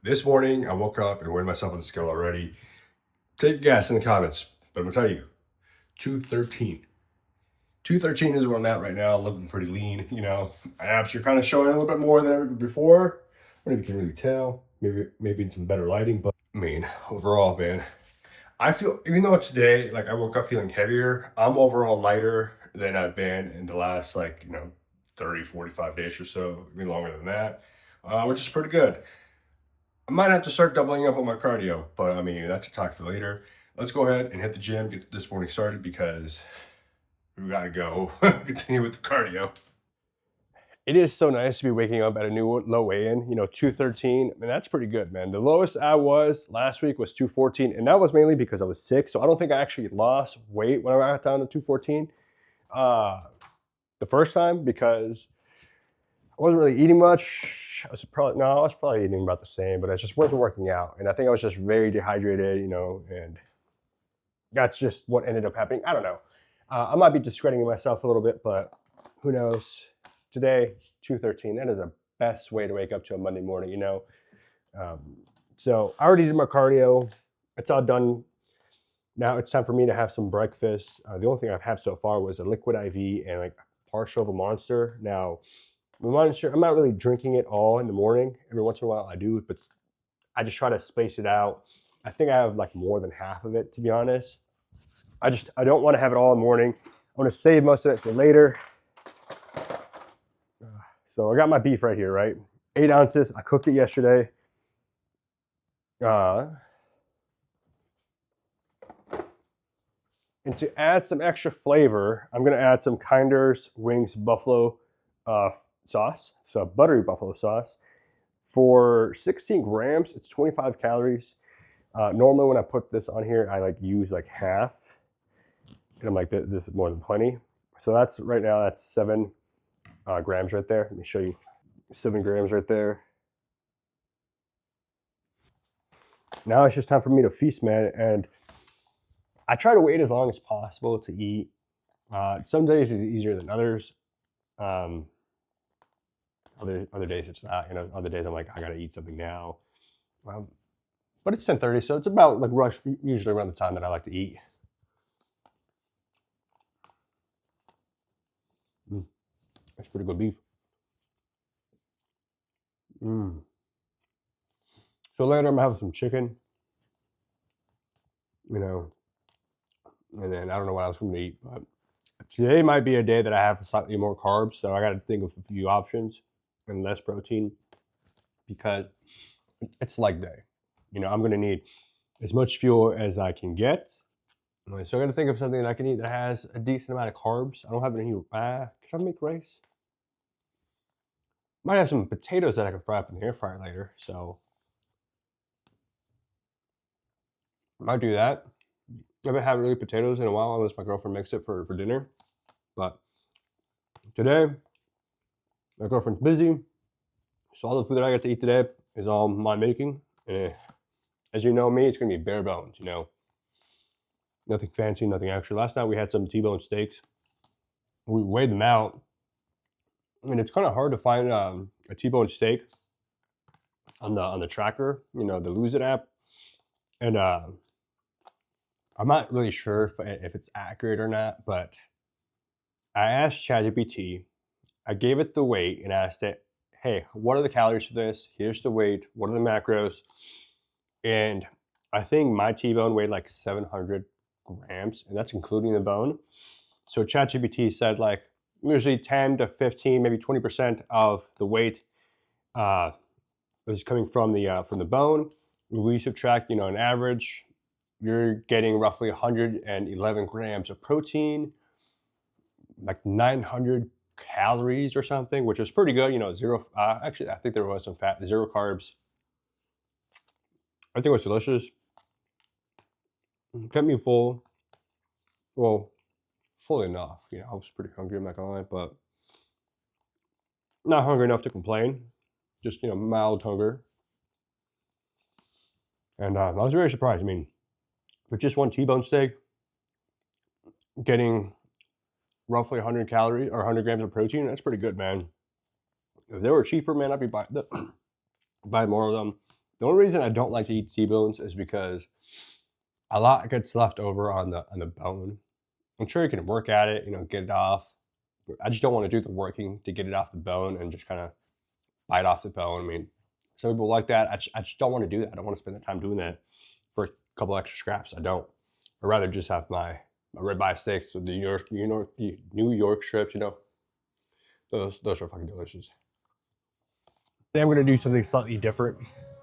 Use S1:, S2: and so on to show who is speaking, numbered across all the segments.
S1: This morning, I woke up and weighed myself on the scale already. Take a guess in the comments, but I'm gonna tell you, 213. 213 is where I'm at right now, looking pretty lean. Abs are kind of showing a little bit more than ever before. I don't know if you can really tell. Maybe in some better lighting, but I mean, overall, man, I feel even though today, like I woke up feeling heavier, I'm overall lighter than I've been in the last 30, 45 days or so, maybe longer than that, which is pretty good. I might have to start doubling up on my cardio, but I mean, that's a talk for later. Let's go ahead and hit the gym, get this morning started because we gotta go continue with the cardio. It is so nice to be waking up at a new low weigh-in, 213. I mean, that's pretty good, man. The lowest I was last week was 214, and that was mainly because I was sick. So I don't think I actually lost weight when I got down to 214 uh, the first time because I wasn't really eating much. I was probably eating about the same, but I just wasn't working out. And I think I was just very dehydrated, and that's just what ended up happening. I don't know. I might be discrediting myself a little bit, but who knows? Today, 213, that is the best way to wake up to a Monday morning. Um, so I already did my cardio. It's all done. Now it's time for me to have some breakfast. The only thing I've had so far was a liquid IV and like partial of a Monster. Now, the Monster, I'm not really drinking it all in the morning. Every once in a while I do, but I just try to space it out. I think I have like more than half of it, to be honest. I don't want to have it all in the morning. I want to save most of it for later. So I got my beef right here, right? 8 ounces. I cooked it yesterday. And to add some extra flavor, I'm gonna add some Kinder's Wings buffalo sauce, so buttery buffalo sauce. For 16 grams, it's 25 calories. Normally when I put this on here, I use like half, and I'm like, this is more than plenty. So that's right now, that's 7 grams right there. Let me show you, 7 grams right there. Now it's just time for me to feast, man. And I try to wait as long as possible to eat. Some days is easier than others. Um, other days it's not. Other days I'm like, I gotta eat something now. But it's 10:30, so it's about like rush, usually around the time that I like to eat. That's pretty good beef. So later I'm gonna have some chicken, and then I don't know what else I'm gonna eat. But today might be a day that I have slightly more carbs, so I got to think of a few options and less protein because it's leg day. I'm gonna need as much fuel as I can get. So I got to think of something that I can eat that has a decent amount of carbs. I don't have any. Can I make rice? Might have some potatoes that I can fry up in the air fryer later. So I might do that. I haven't had really potatoes in a while unless my girlfriend makes it for dinner. But today, my girlfriend's busy. So all the food that I get to eat today is all my making. As you know me, it's going to be bare bones, Nothing fancy, nothing extra. Last night we had some T-bone steaks. We weighed them out. I mean, it's kind of hard to find a T-bone steak on the tracker, the Lose It app. And I'm not really sure if it's accurate or not, but I asked ChatGPT, I gave it the weight and asked it, hey, what are the calories for this? Here's the weight. What are the macros? And I think my T-bone weighed like 700 grams, and that's including the bone. So ChatGPT said like usually 10 to 15, maybe 20% of the weight is coming from the bone. We subtract, an average, you're getting roughly 111 grams of protein, like 900 calories or something, which is pretty good. Zero. Actually, I think there was some fat, 0 carbs. I think it was delicious. Kept me full. Well, full enough. I was pretty hungry, I'm not gonna lie, but not hungry enough to complain. Just mild hunger. And I was very surprised. I mean, for just one T-bone steak, getting roughly 100 calories or 100 grams of protein, that's pretty good, man. If they were cheaper, man, I'd be buy more of them. The only reason I don't like to eat T-bones is because a lot gets left over on the bone. I'm sure you can work at it, get it off. I just don't want to do the working to get it off the bone and just kind of bite off the bone. I mean, some people like that. I just don't want to do that. I don't want to spend the time doing that for a couple extra scraps. I don't. I'd rather just have my ribeye steaks with the New York strips. Those are fucking delicious. Today I'm going to do something slightly different,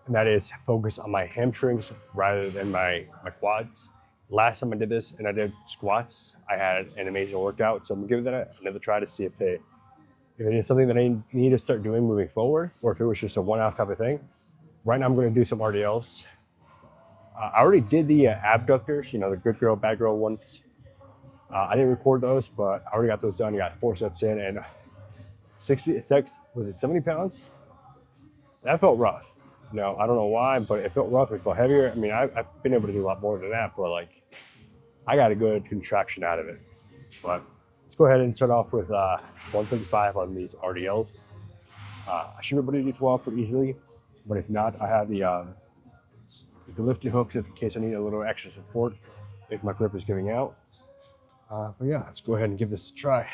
S1: and that is focus on my hamstrings rather than my quads. Last time I did this and I did squats, I had an amazing workout. So I'm gonna give that another try to see if it is something that I need to start doing moving forward, or if it was just a one-off type of thing. Right now I'm going to do some RDLs. I already did the abductors, the good girl, bad girl ones. I didn't record those, but I already got those done. I got 4 sets in, and 66, was it 70 pounds? That felt rough. I don't know why, but it felt rough. It felt heavier. I mean, I've been able to do a lot more than that, but like, I got a good contraction out of it. But let's go ahead and start off with 135 on these RDLs. I should be able to do 12 pretty easily, but if not, I have the lifting hooks in case I need a little extra support if my grip is giving out. But yeah, let's go ahead and give this a try.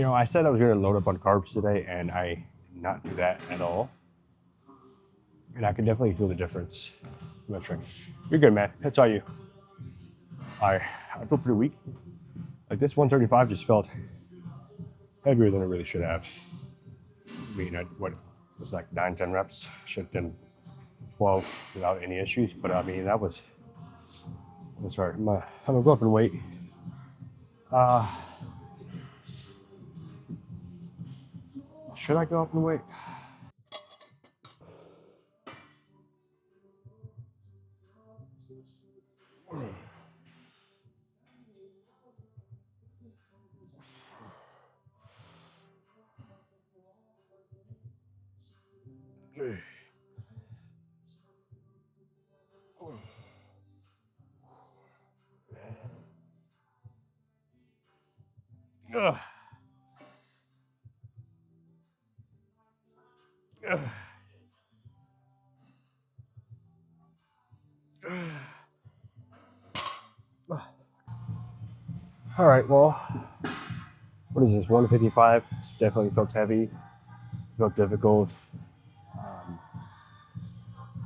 S1: I said I was going to load up on carbs today, and I did not do that at all. And I can definitely feel the difference. You're good, man. That's all you. I feel pretty weak. Like this 135 just felt heavier than it really should have. I mean, what it was like 9, 10 reps. Should have done 12 without any issues. But I mean, that's right. I'm gonna go up in weight. Should I go up in weight? All right. Well, what is this? 155. Definitely felt heavy. Felt difficult.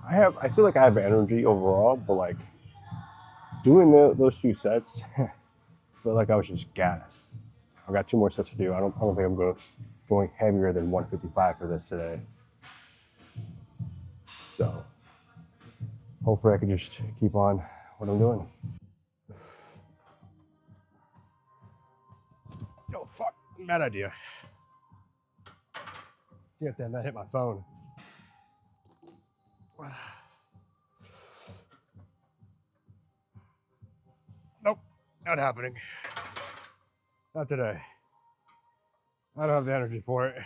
S1: I feel like I have energy overall, but like doing those 2 sets, I feel like I was just gassed. I've got 2 more sets to do. I don't think I'm going heavier than 155 for this today. So hopefully I can just keep on what I'm doing. Oh fuck! Bad idea. Yeah, damn, that hit my phone. Nope, not happening. Not today. I don't have the energy for it.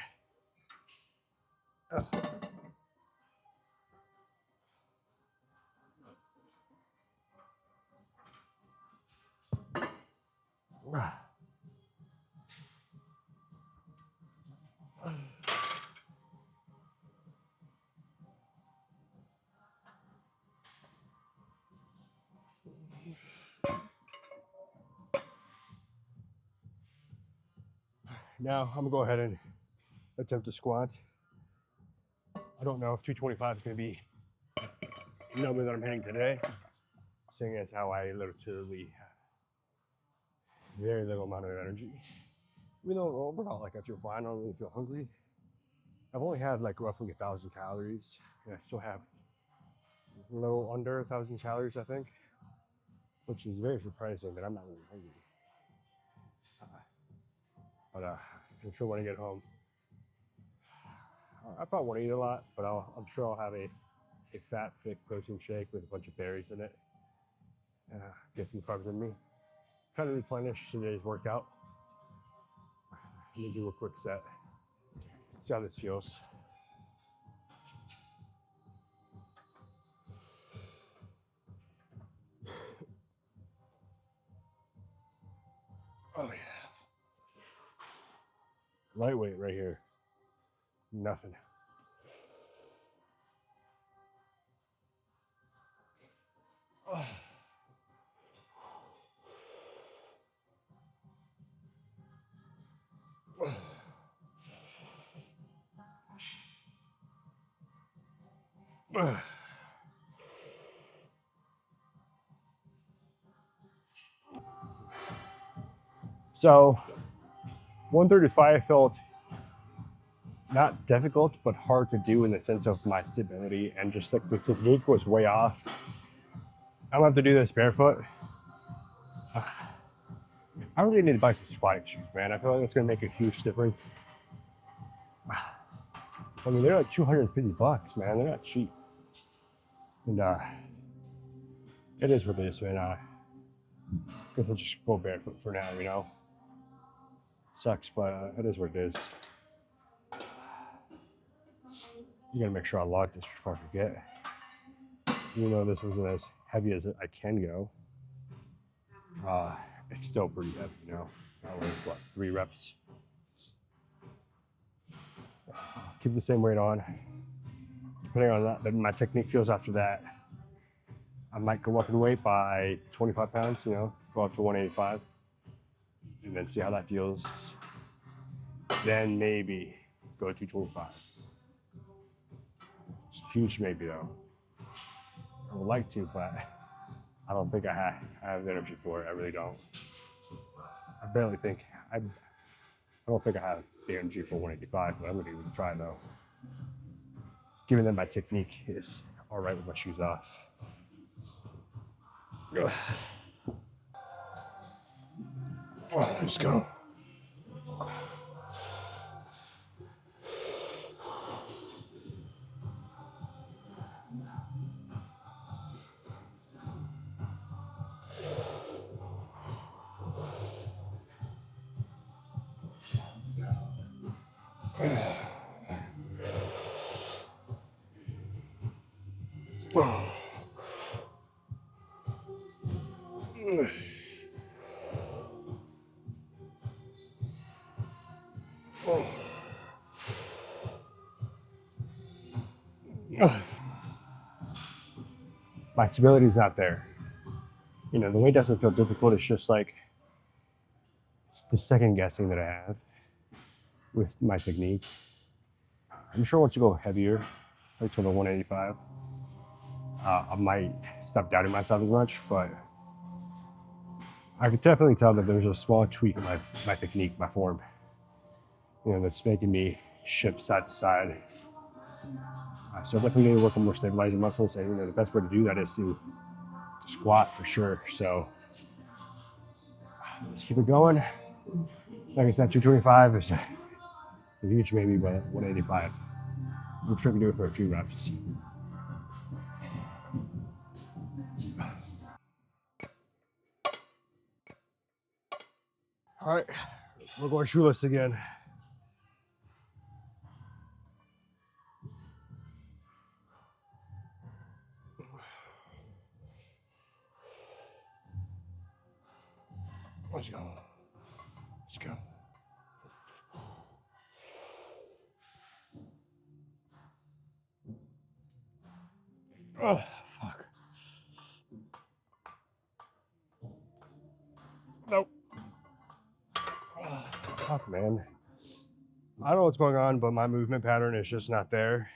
S1: Now I'm gonna go ahead and attempt to squat. I don't know if 225 is gonna be the number that I'm hitting today, seeing as how I literally have very little amount of energy. Even though overall, like I feel fine, I don't really feel hungry. I've only had like roughly 1,000 calories, and I still have a little under 1,000 calories, I think, which is very surprising that I'm not really hungry.
S2: But I'm sure when I get home, I probably won't eat a lot, but I'm sure I'll have a fat, thick protein shake with a bunch of berries in it. Get some carbs in me. Kind of replenish today's workout. Let me do a quick set. See how this feels. Oh yeah. Lightweight right here. Nothing. Oh. So 135 felt not difficult, but hard to do in the sense of my stability and just like the technique was way off. I'm gonna have to do this barefoot. I really need to buy some squatting shoes, man. I feel like it's gonna make a huge difference. I mean, they're like 250 bucks, man. They're not cheap. And it is what it is, man. I guess I'll just go barefoot for now, you know? Sucks, but it is what it is. You gotta make sure I lock this before I forget. Even though this wasn't as heavy as I can go, it's still pretty heavy, you know? That was what, 3 reps? Keep the same weight on. Depending on that, my technique feels after that, I might go up in weight by 25 pounds, you know, go up to 185, and then see how that feels. Then maybe go to 225. It's a huge maybe though. I would like to, but I don't think I have the energy for it. I really don't. I barely think, I don't think I have the energy for 185, but I'm gonna even try though. Given that my technique is all right with my shoes off. Let's go. My stability's not there. You know, the weight doesn't feel difficult. It's just like the second guessing that I have with my technique. I'm sure once you go heavier, like to the 185, I might stop doubting myself as much, but I could definitely tell that there's a small tweak in my technique, my form, you know, that's making me shift side to side. So definitely need to work on more stabilizing muscles, and you know, the best way to do that is to squat for sure. So let's keep it going. Like I said, 225 is a huge maybe, but 185. I'm sure I can do it for a few reps. All right, we're going shoeless again. Let's go. Let's go. Oh, fuck. Nope. Oh, fuck, man. I don't know what's going on, but my movement pattern is just not there.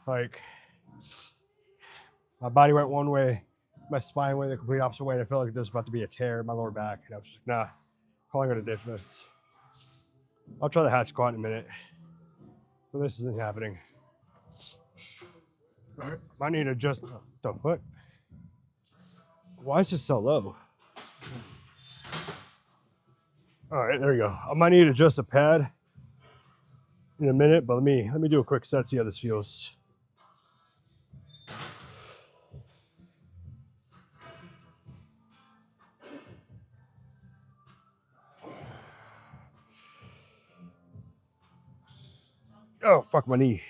S2: Like, my body went one way, my spine went the complete opposite way, and I felt like there was about to be a tear in my lower back. And I was just like, nah, calling it a difference. I'll try the hat squat in a minute, but this isn't happening. All right, I need to adjust the foot. Why is this so low? All right, there you go. I might need to adjust the pad in a minute, but let me do a quick set, see how this feels. Oh, fuck my knee.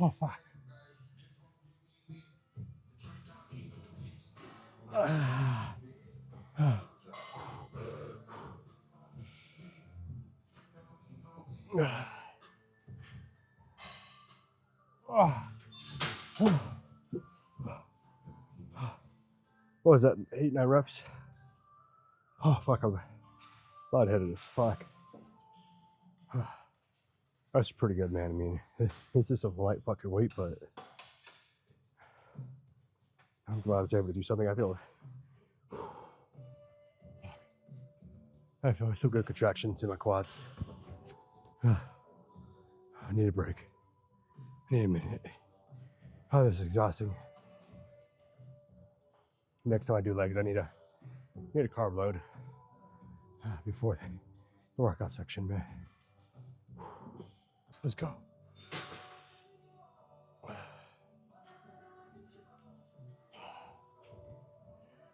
S2: Oh, fuck. What was that, 8, 9 reps? Oh, fuck, I'm lightheaded as fuck. That's pretty good, man. I mean, it's just a light fucking weight, but I'm glad I was able to do something. I feel some good contractions in my quads. I need a break. I need a minute. Oh, this is exhausting. Next time I do legs, I need a carb load before the workout section, man. Let's go.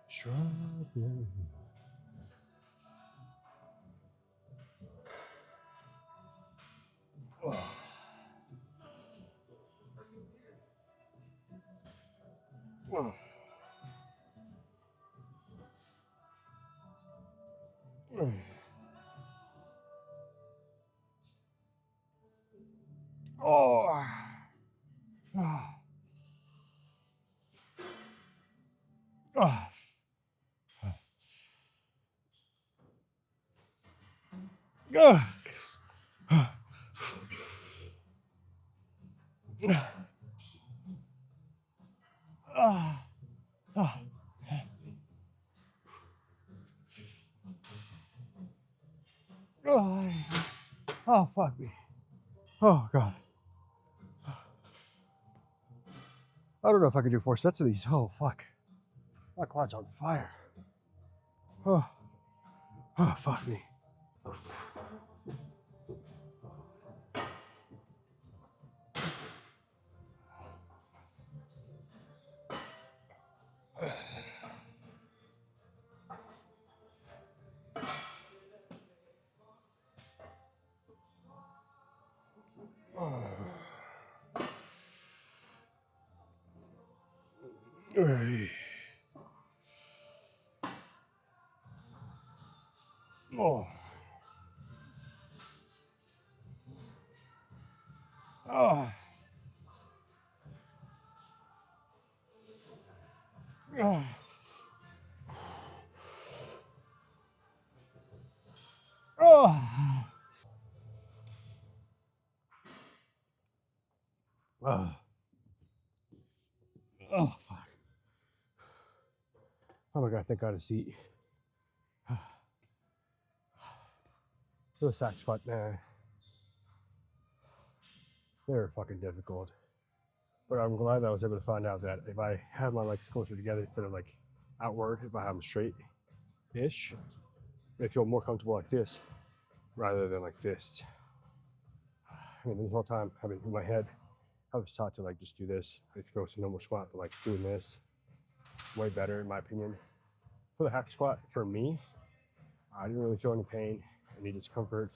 S2: Strawberry. Oh. Oh. Oh. Oh. Oh. Oh. Oh, fuck me. Oh, God. I don't know if I could do 4 sets of these. Oh, fuck. My quad's on fire. Oh. Oh, fuck me. Oh. Oh. Oh. Oh. Oh. Oh, fuck. Oh my God, thank God it's seat. Those sack squat, man, they're fucking difficult. But I'm glad that I was able to find out that if I have my legs closer together instead of like outward, if I have them straight-ish, I feel more comfortable like this rather than like this. I mean, this whole time, I mean, in my head, I was taught to like just do this. Like go to normal squat, but like doing this, way better in my opinion. For the hack squat, for me, I didn't really feel any pain, any discomfort.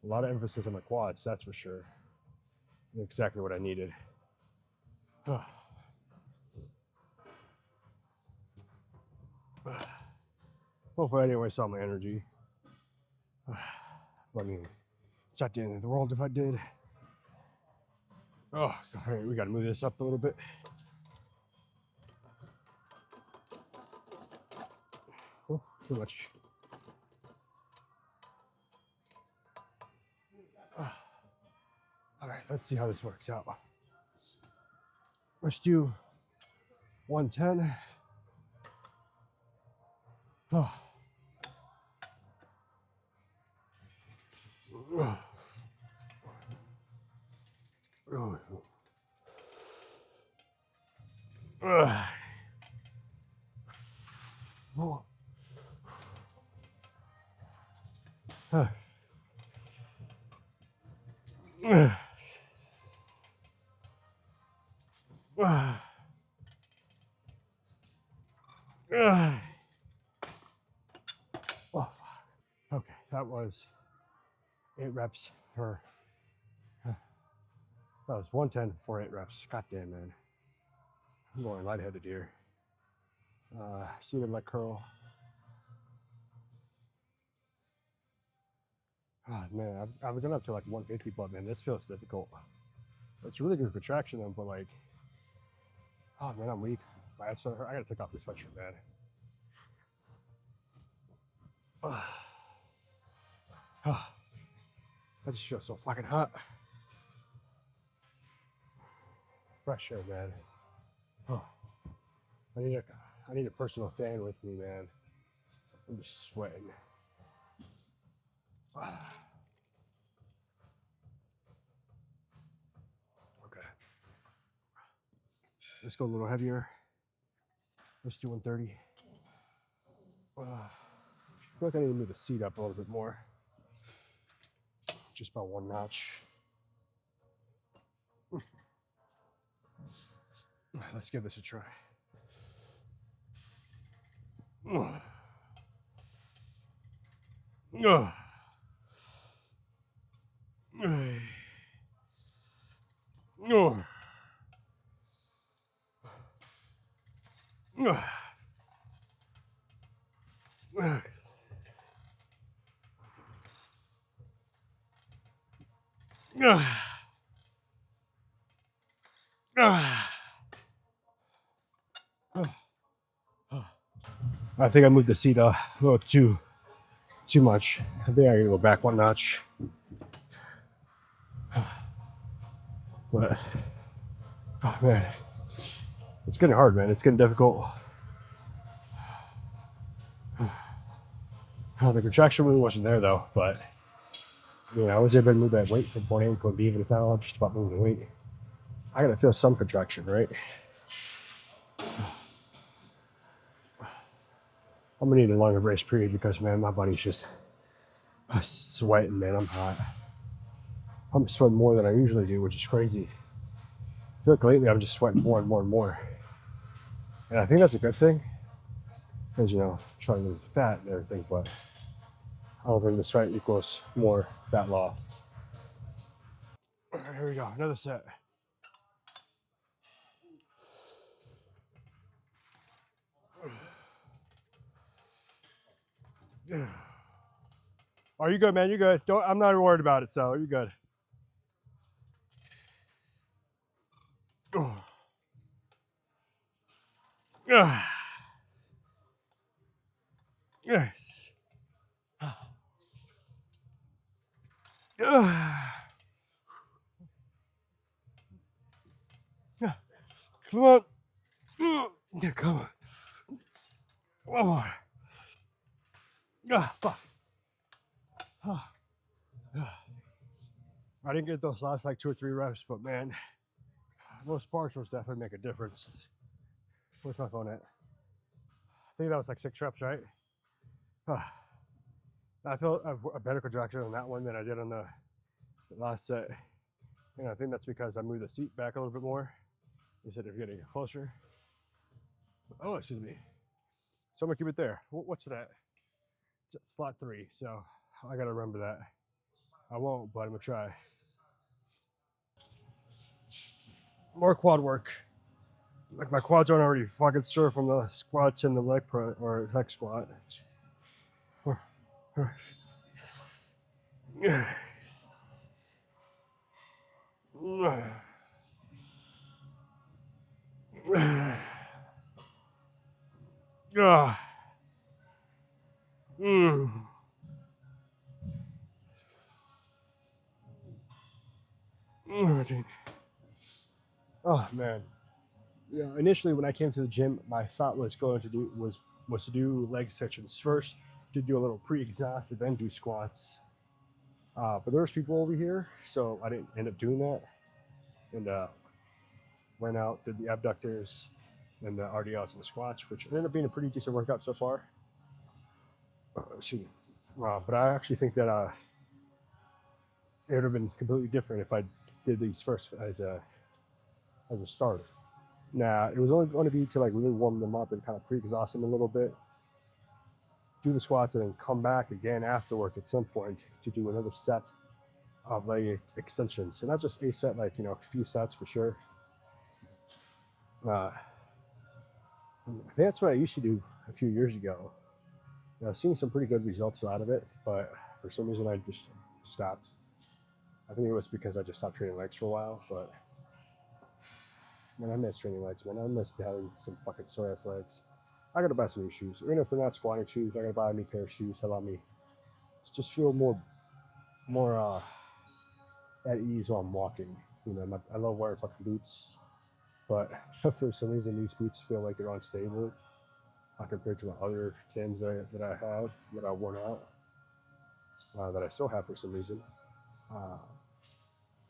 S2: A lot of emphasis on my quads, that's for sure. Exactly what I needed. Hopefully I didn't waste all my energy. I mean, it's not the end of the world if I did. Oh, all right, we gotta move this up a little bit. Oh, too much. All right, let's see how this works out. Let's do 110. Oh. Oh, okay, that was 8 reps for. That was 110 for 8 reps. God damn, man. I'm going lightheaded here. Seated leg curl. Oh, man, I've gone up to like 150, but man, this feels difficult. It's really good contraction though, but like, oh man, I'm weak. My ass started hurt. I gotta take off this sweatshirt, man. I just feel so fucking hot. Fresh air, man. Oh, I need a personal fan with me, man. I'm just sweating. Okay. Let's go a little heavier. Let's do 130. I feel like I need to move the seat up a little bit more. Just about 1 notch. Let's give this a try. I think I moved the seat a little too much. I think I gotta go back 1 notch. But oh man, it's getting hard, man. It's getting difficult. Oh, the contraction really wasn't there though, but you know, I was able to move that weight from point A to point B, even if I'm just about moving the weight. I gotta feel some contraction, right? I'm gonna need a longer brace period because man, my body's just sweating, man. I'm hot. I'm sweating more than I usually do, which is crazy. I feel like lately I'm just sweating more and more and more. And I think that's a good thing. Because, you know, trying to lose fat and everything, but I don't think the sweat equals more fat loss. All right, here we go, another set. Are you good, man? You good? I'm not worried about it, so you're good. Yes. Come on. Yeah, come on. One more. Fuck. I didn't get those last like 2 or 3 reps, but man, those partials definitely make a difference. Where's my phone at? I think that was like 6 reps, right? I feel a better contraction on that one than I did on the last set. And I think that's because I moved the seat back a little bit more instead of getting closer. Oh, excuse me. So I'm gonna keep it there. What's that? It's at slot 3, so I gotta remember that. I won't, but I'm gonna try. More quad work. Like my quads aren't already fucking sore from the squats and the leg press or hex squat. Oh, dang. Oh man. Yeah, initially when I came to the gym, my thought was to do leg sections first, to do a little pre-exhaust, and then do squats. But there was people over here, so I didn't end up doing that, and went out, did the abductors, and the RDLs and the squats, which ended up being a pretty decent workout so far. Excuse me. But I actually think that it would have been completely different if I did these first as a starter. Nah, it was only going to be to like really warm them up and kind of pre-exhaust them a little bit, do the squats, and then come back again afterwards at some point to do another set of leg extensions. And not just a set, like, a few sets for sure. I think that's what I used to do a few years ago. I've seen some pretty good results out of it, but for some reason I just stopped. I think it was because I just stopped training legs for a while, but man, I miss training legs, man. I miss having some fucking sore ass legs. I gotta buy some new shoes. Even if they're not squatting shoes, I gotta buy a new pair of shoes to allow me to just feel more at ease while I'm walking. I love wearing fucking boots, but for some reason these boots feel like they're unstable compared to my other tins that I have that I worn out, that I still have for some reason.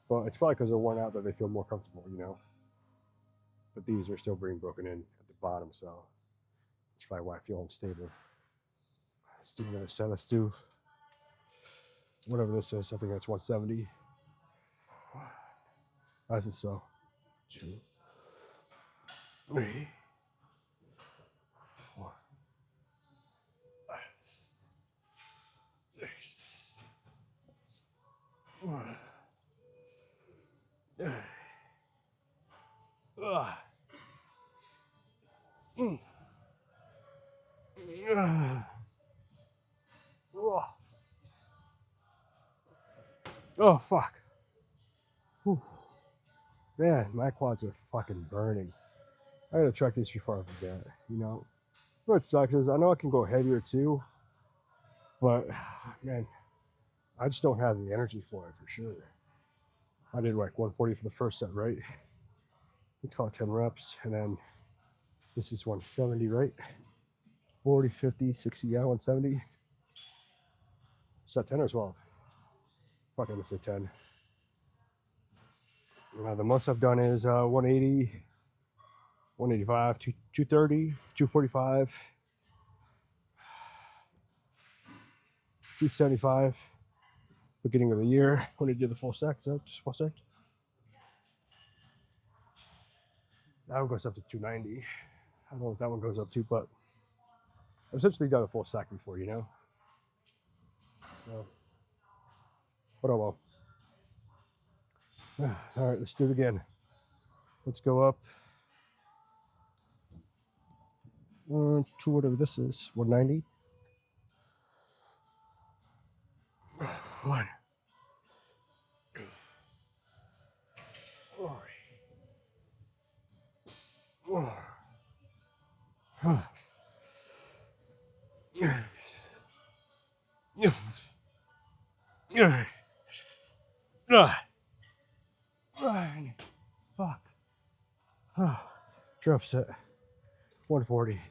S2: But it's probably because they're worn out that they feel more comfortable. But these are still being broken in at the bottom, so that's probably why I feel unstable. Let's do another set. Let's do whatever this is. I think that's 170. As it so. 2, 3, 4, 5, 6, 1. Oh fuck. Whew. Man, my quads are fucking burning. I gotta check these before I forget. What sucks is I know I can go heavier too, but man, I just don't have the energy for it for sure. I did like 140 for the first set, right? Let's call it 10 reps, and then this is 170, right? 40, 50, 60, yeah, 170. Set 10 or 12? Fuck, I'm gonna say 10. The most I've done is 180, 185, 230, 245, 275. Beginning of the year when I did the full stack. Is that just full stack? That one goes up to 290. I don't know what that one goes up to, but I've essentially done a full stack before. So, but oh well. All right, let's do it again. Let's go up to whatever this is, 190. 1, 4, 5, fuck. Drop set 140.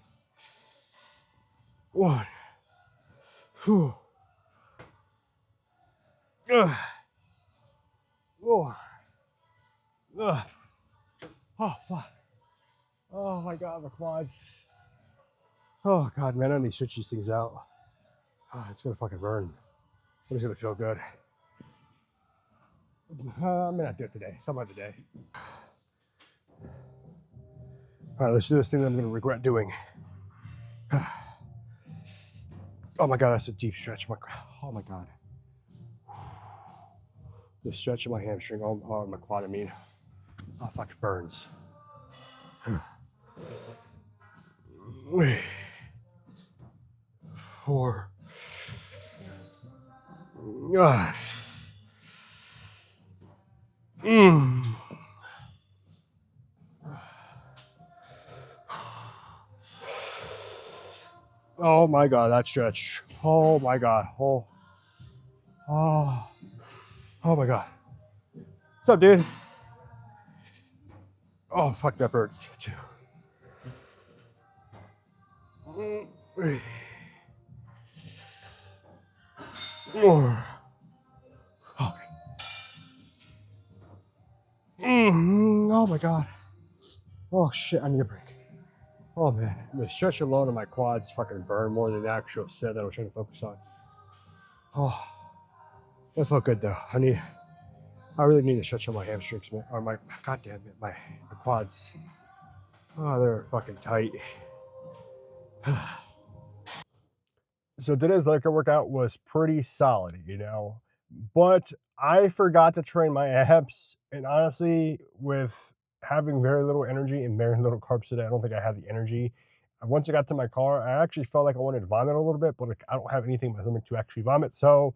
S2: 1. Whew. 4. Oh fuck. Oh my god, my quads. Oh god, man, I need to switch these things out. It's gonna fucking burn. But it's gonna feel good. I may not do it today. Some other day. All right, let's do this thing that I'm gonna regret doing. Oh my god, that's a deep stretch. Oh my god. The stretch of my hamstring, oh my quad, I mean. Oh fuck, it burns. 4. Oh my god, that stretch. Oh my god. Oh my god. What's up, dude? Oh, fuck, that hurts too. Oh my god. Oh shit, I need a break. Oh man, the stretch alone of my quads fucking burn more than the actual set that I was trying to focus on. Oh, that felt good though. I really need to stretch on my hamstrings, man. Or my, goddamn it, my quads. Oh, they're fucking tight. So today's Laker workout was pretty solid, but I forgot to train my abs. And honestly, with having very little energy and very little carbs today, I don't think I had the energy. Once I got to my car, I actually felt like I wanted to vomit a little bit, but like, I don't have anything in my stomach to actually vomit. So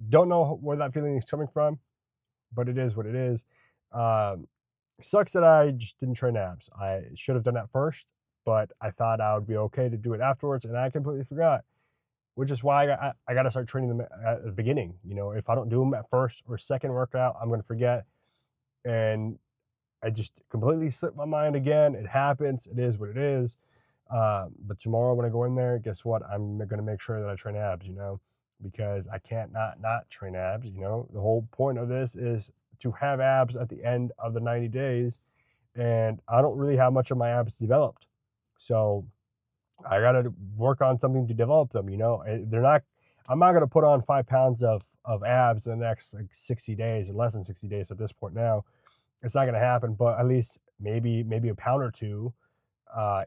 S2: don't know where that feeling is coming from, but it is what it is. Um, Sucks that I just didn't train abs. I should have done that first, but I thought I would be okay to do it afterwards, and I completely forgot, which is why I got to start training them at the beginning. If I don't do them at first or second workout, I'm going to forget. And I just completely slipped my mind again. It happens. It is what it is. But tomorrow when I go in there, guess what? I'm going to make sure that I train abs, because I can't not train abs. The whole point of this is to have abs at the end of the 90 days. And I don't really have much of my abs developed. So I got to work on something to develop them. I'm not going to put on 5 pounds of abs in the next like 60 days, or less than 60 days at this point now. It's not going to happen, but at least maybe a pound or two,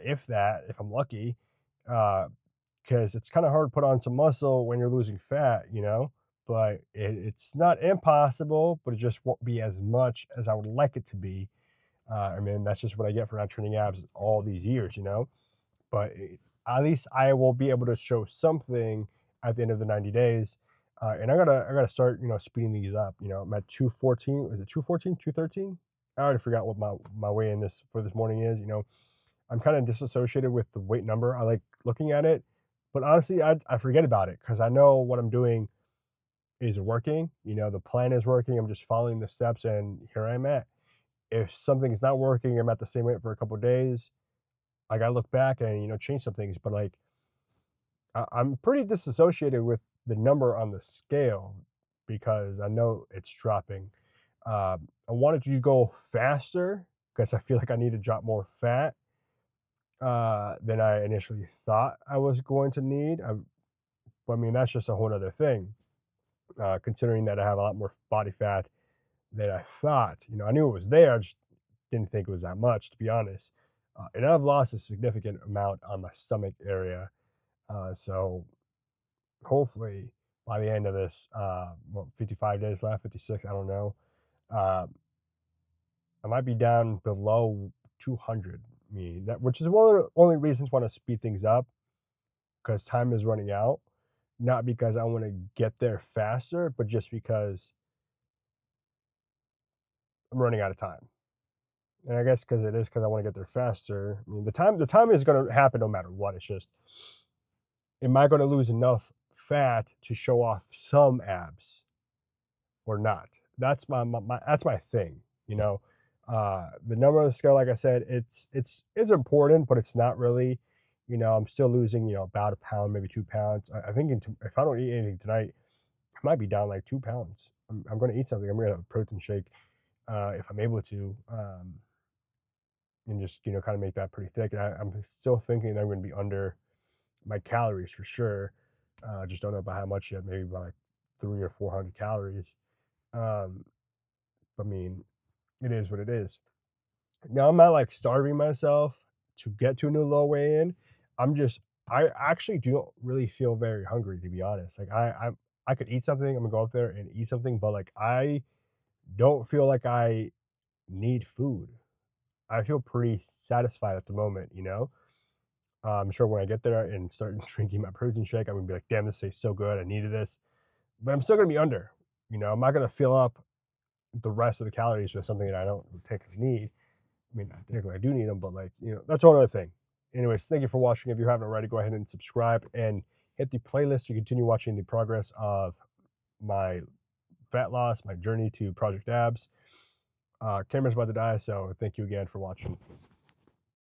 S2: if I'm lucky, because it's kind of hard to put on some muscle when you're losing fat, but it's not impossible, but it just won't be as much as I would like it to be. I mean, that's just what I get for not training abs all these years, but at least I will be able to show something at the end of the 90 days. And I gotta start, speeding these up. I'm at 214. Is it 214, 213? I already forgot what my weigh in for this morning is. I'm kind of disassociated with the weight number. I like looking at it, but honestly, I forget about it because I know what I'm doing is working. The plan is working. I'm just following the steps, and here I'm at. If something's not working, I'm at the same weight for a couple of days. I gotta look back and change some things. But like, I'm pretty disassociated with the number on the scale because I know it's dropping. I wanted to go faster because I feel like I need to drop more fat than I initially thought I was going to need. But I mean, that's just a whole other thing. Considering that I have a lot more body fat than I thought. I knew it was there. I just didn't think it was that much, to be honest. And I've lost a significant amount on my stomach area. So hopefully by the end of this, 55 days left, 56, I don't know. Uh, I might be down below 200. Which is one of the only reasons I want to speed things up, because time is running out. Not because I want to get there faster, but just because I'm running out of time. And I guess because I want to get there faster. I mean, the time is going to happen no matter what. It's just, am I going to lose enough fat to show off some abs or not? That's that's my thing. The number on the scale, like I said, it's important, but it's not really. I'm still losing about a pound, maybe 2 pounds. I think if I don't eat anything tonight, I might be down like 2 pounds. I'm going to eat something. I'm going to have a protein shake if I'm able to. And just kind of make that pretty thick. And I'm still thinking that I'm going to be under my calories for sure. Just don't know about how much yet. Maybe by like 300 or 400 calories. I mean, it is what it is. Now I'm not like starving myself to get to a new low weigh in. I actually don't really feel very hungry, to be honest. Like I could eat something. I'm gonna go up there and eat something, but like I don't feel like I need food. I feel pretty satisfied at the moment. I'm sure when I get there and start drinking my protein shake, I'm gonna be like, damn, this tastes so good. I needed this. But I'm still gonna be under. I'm not gonna fill up the rest of the calories with something that I don't particularly need. I mean, technically I do need them, but like, that's all other thing. Anyways, thank you for watching. If you haven't already, go ahead and subscribe and hit the playlist to continue watching the progress of my fat loss, my journey to Project Abs. Camera's about to die, so thank you again for watching.